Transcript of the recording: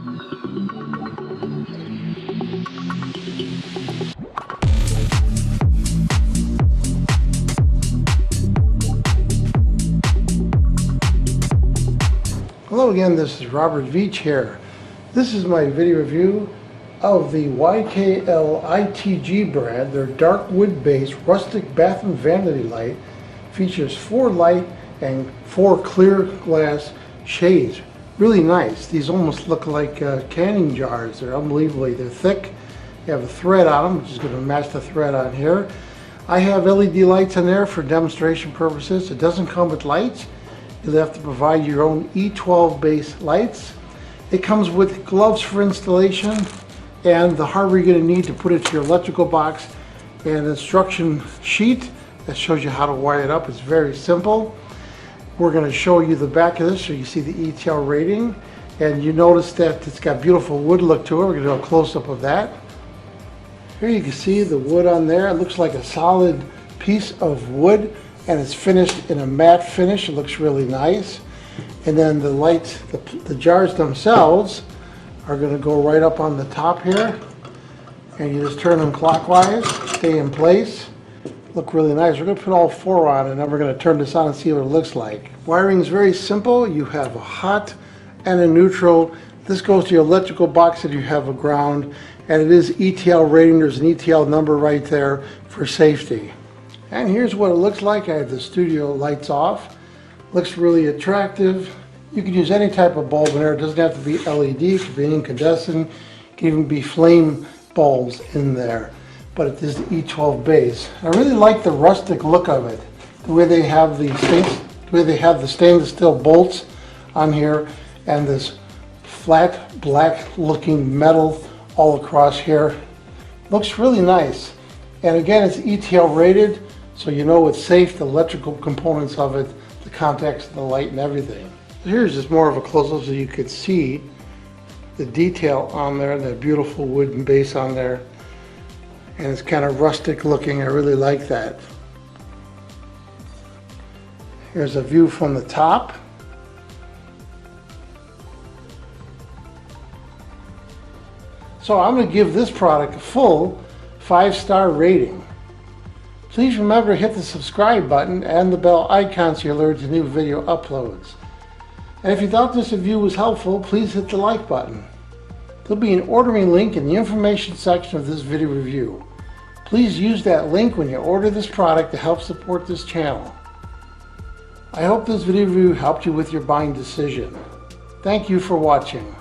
Hello again, this is Robert Veach here. This is my video review of the YKLITG brand. Their dark wood based rustic bathroom vanity light features 4 light and 4 clear glass shades. Really nice. These almost look like canning jars. They're unbelievably, they're thick. You have a thread on them, which is going to match the thread on here. I have LED lights in there for demonstration purposes. It doesn't come with lights. You'll have to provide your own E12 base lights. It comes with gloves for installation and the hardware you're going to need to put it to your electrical box, and an instruction sheet that shows you how to wire it up. It's very simple. We're going to show you the back of this so you see the ETL rating, and you notice that it's got beautiful wood look to it. We're going to do a close-up of that. Here you can see the wood on there. It looks like a solid piece of wood, and it's finished in a matte finish. It looks really nice. And then the lights, the jars themselves are going to go right up on the top here, and you just turn them clockwise, stay in place. Look really nice. We're going to put all 4 on, and then we're going to turn this on and see what it looks like. Wiring is very simple. You have a hot and a neutral. This goes to your electrical box if you have a ground, and it is ETL rating. There's an ETL number right there for safety. And here's what it looks like. I have the studio lights off. Looks really attractive. You can use any type of bulb in there. It doesn't have to be LED. It could be incandescent. It can even be flame bulbs in there. But it is the E12 base. I really like the rustic look of it. The way they have the stainless steel bolts on here, and this flat black looking metal all across here. Looks really nice. And again, it's ETL rated, so you know it's safe, the electrical components of it, the contacts, the light, and everything. Here's just more of a close-up so you could see the detail on there, that beautiful wooden base on there. And it's kind of rustic looking. I really like that. Here's a view from the top. So I'm going to give this product a full 5-star rating. Please remember to hit the subscribe button and the bell icon so you're alerted to new video uploads. And if you thought this review was helpful, please hit the like button. There'll be an ordering link in the information section of this video review. Please use that link when you order this product to help support this channel. I hope this video review helped you with your buying decision. Thank you for watching.